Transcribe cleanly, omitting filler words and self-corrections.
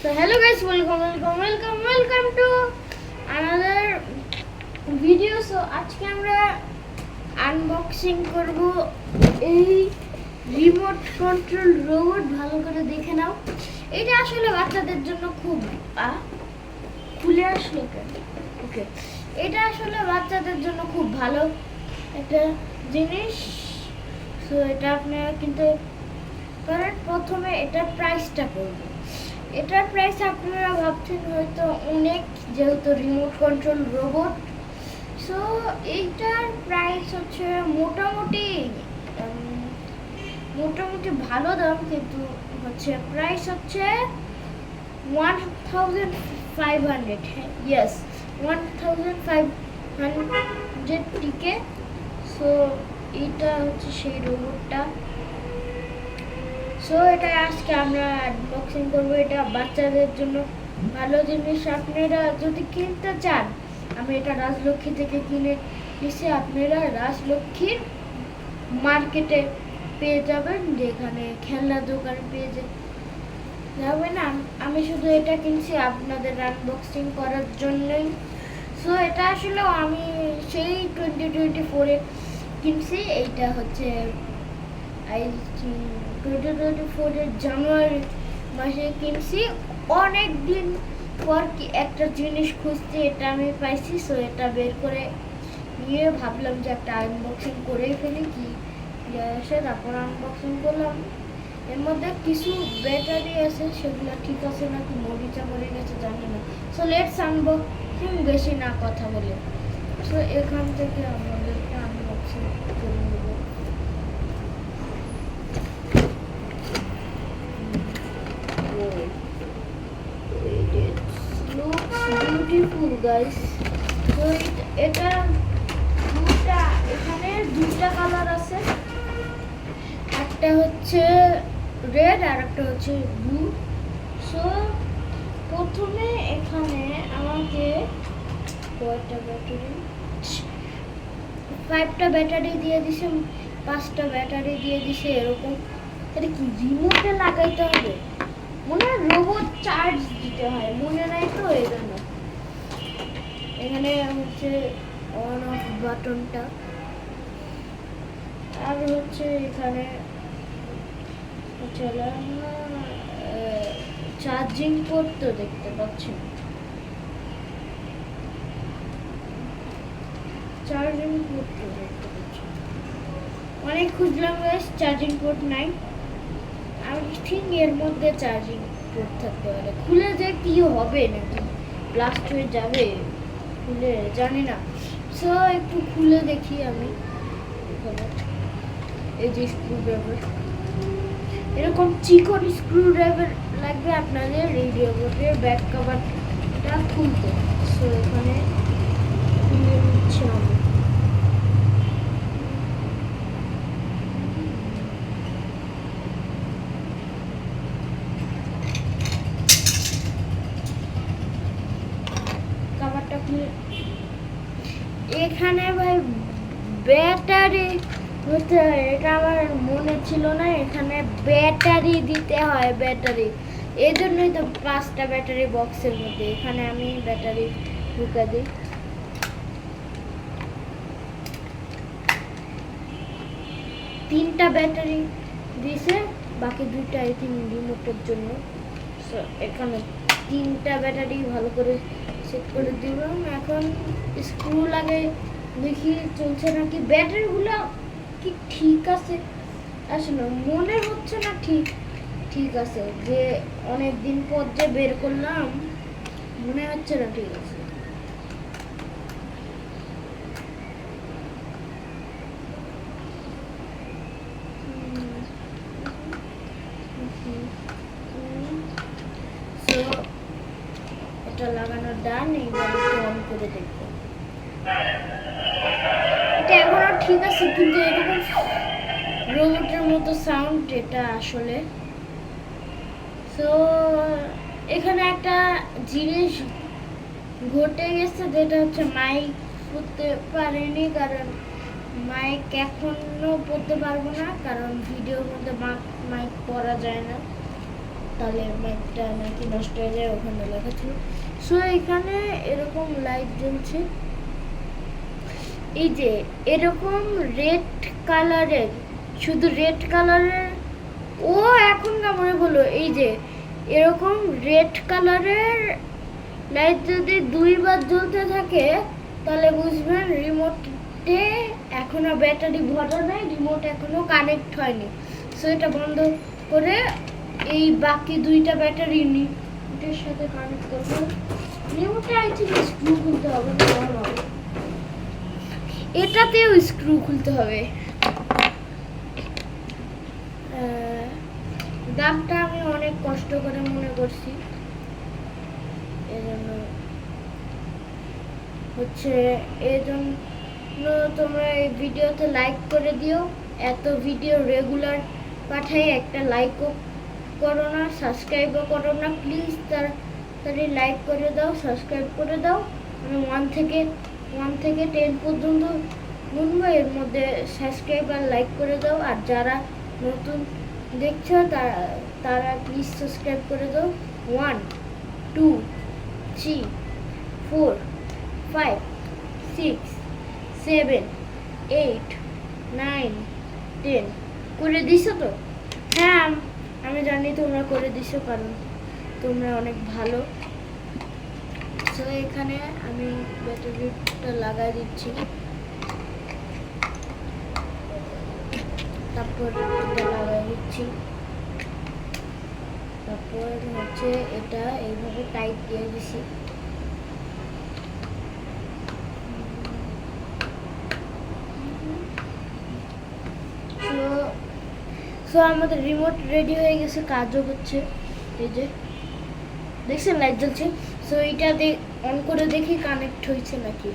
So hello guys, welcome to another video. So আজকে আমরা unboxing করব এই রিমোট কন্ট্রোল রোবট। ভালো করে দেখে নাও। এটা আসলে বাচ্চাদের জন্য খুব খুলে আসলো কেন? ওকে, এটা আসলে বাচ্চাদের জন্য খুব ভালো একটা জিনিস। সো এটা আপনারা কিন্তু প্রথমে এটার প্রাইসটা করবো। এটার প্রাইস আপনারা ভাবছেন হয়তো অনেক, যেহেতু রিমোট কন্ট্রোল রোবট। সো এইটার প্রাইস হচ্ছে মোটামুটি ভালো দাম, কিন্তু হচ্ছে প্রাইস হচ্ছে 1500। ইয়েস, 1500 টিকে। সো এইটা হচ্ছে সেই রোবটটা। সো এটা আজকে আমরা আনবক্সিং করবো। এটা বাচ্চাদের জন্য ভালো জিনিস। আপনারা যদি কিনতে চান, আমি এটা রাজলক্ষ্মী থেকে কিনে নিছি। আপনারা রাজলক্ষ্মীর মার্কেটে পেয়ে যাবেন, যেখানে খেলনা দোকান পেয়ে যাবেন। আমি শুধু এটা কিনছি আপনাদের আনবক্সিং করার জন্যই। সো এটা আসলে আমি সেই 2024-এ কিনছি। এইটা হচ্ছে 2024-এর জানুয়ারি মাসে কিনছি। অনেক দিন পর কি একটা জিনিস খুঁজছি, এটা আমি পাইছি। সো এটা বের করে নিয়ে ভাবলাম যে একটা আনবক্সিং করেই ফেলি, কি আসে। তারপর আনবক্সিং করলাম। এর মধ্যে কিছু ব্যাটারি আছে, সেগুলো ঠিক আছে নাকি মরিচা মরে গেছে জানি না। সো লেটস আনবক্সিং, বেশি না কথা বলে। সো এখান থেকে আমাদেরকে আনবক্সিং করে নেব। Beautiful guys. তো এটা এখানে দুইটা কালার আছে, একটা হচ্ছে রেড আর একটা হচ্ছে ব্লু। সো প্রথমে এখানে আমাকে কয়টা ব্যাটারি, 5টা ব্যাটারি দিয়ে দিছে, 5টা ব্যাটারি দিয়ে দিছে এরকম। এটা কি রিমোটে লাগাইতে হবে? মনে হয় রোবট চার্জ দিতে হয়, মনে নাই তো এই জন্য। এখানে হচ্ছে অন অফ বাটনটা, আর হচ্ছে এখানে চার্জিং পোর্ট তো দেখতে পাচ্ছেন। চার্জিং পোর্ট তো দেখতে পাচ্ছেন। অনেক খুঁজলাম গাইস, চার্জিং পোর্ট নাই। আমি ঠিক এর মধ্যে চার্জিং পোর্ট থাকতে পারে। খুলে যে কি হবে, নাকি ব্লাস্ট হয়ে যাবে, খুলে জানি না। সো একটু খুলে দেখি আমি। এই যে স্ক্রু ড্রাইভার, এরকম চিকন স্ক্রু ড্রাইভার লাগবে আপনাদের এই রোবটের ব্যাক কভারটা খুলতে। সো এখানে খুলে নিচ্ছি আমি। কভারটা খুলে এখানে ভাই ব্যাটারি হতে হয়, এটা আমার মনে ছিল না। এখানে ব্যাটারি দিতে হয়, ব্যাটারি। এই জন্যই তো 5টা ব্যাটারি বক্সের মধ্যে। এখানে আমি ব্যাটারি ঢুকা দিই। তিনটা ব্যাটারি দিয়েছে, বাকি 2টা আই থিঙ্ক রিমোটের জন্য। সো এখানে 3টা ব্যাটারি ভালো করে সেট করে দিলাম। এখন স্ক্রু লাগে, দেখি চলছে নাকি। ব্যাটারিগুলো কি ঠিক আছে? আসলে মনে হচ্ছে না ঠিক আছে। যে অনেক দিন পর যে বের করলাম, মনে হচ্ছে না ঠিক আছে। এটা লাগানো ডান। এইবার একটু অন করে দেখবো। এটা এখনো ঠিক আছে, কিন্তু এরকম রোবটের মতো সাউন্ড এটা আসলে। সো এখানে একটা জিনিস ঘটে গেছে, যেটা হচ্ছে মাইক পড়তে পারেনি, কারণ মাইক এখনো পড়তে পারবো না, কারণ ভিডিওর মধ্যে মাইক পরা যায় না। তাহলে ম্যাপটা নাকি নষ্ট হয়ে যায়, ওখানে লেখা ছিল। সো এখানে এরকম লাইট জ্বলছে, এই যে এরকম রেড কালারের, শুধু রেড কালারের, ও এখন না মনে হলো, এই যে এরকম রেড কালারের লাইট যদি দুইবার জ্বলতে থাকে তাহলে বুঝবেন রিমোটে এখনো ব্যাটারি ভরা নাই, রিমোট এখনো কানেক্ট হয়নি। সো এটা বন্ধ করে এই বাকি দুইটা ব্যাটারি ইউনিটের সাথে কানেক্ট করবো। রিমোটে আই থিঙ্ক স্ক্রু খুলতে হবে, এটাতেও স্ক্রু খুলতে হবে। দামটা আমি অনেক কষ্ট করে মনে করছি, এজন্য হচ্ছে, এজন্য তোমরা এই ভিডিওতে লাইক করে দিও। এত ভিডিও রেগুলার পাঠাই, একটা লাইকও করো না, সাবস্ক্রাইবও করো না, প্লিজ তাড়াতাড়ি লাইক করে দাও, সাবস্ক্রাইব করে দাও। আমি 1 থেকে 10 পর্যন্ত গুনবো, এর মধ্যে সাবস্ক্রাইব আর লাইক করে দাও। আর যারা নতুন দেখছো তারা প্লিজ সাবস্ক্রাইব করে দাও। 1 2 3 4 5 6 7 8 9 10 করে দিছো তো? হ্যাঁ, আমি জানি তোমরা করে দিছো, কারণ তোমরা অনেক ভালো। তো এখানে আমি ব্যাটারিটা লাগাই দিচ্ছি, তারপর এটা লাগাই দিচ্ছি, তারপর হচ্ছে এটা এইভাবে টাইট দিয়ে দিছি। সো আমাদের রিমোট রেডি হয়ে গেছে, কাজও হচ্ছে, এই যে দেখছেন লাইট জ্বলছে। সো এটা অন করে দেখি কানেক্ট হয়েছে নাকি।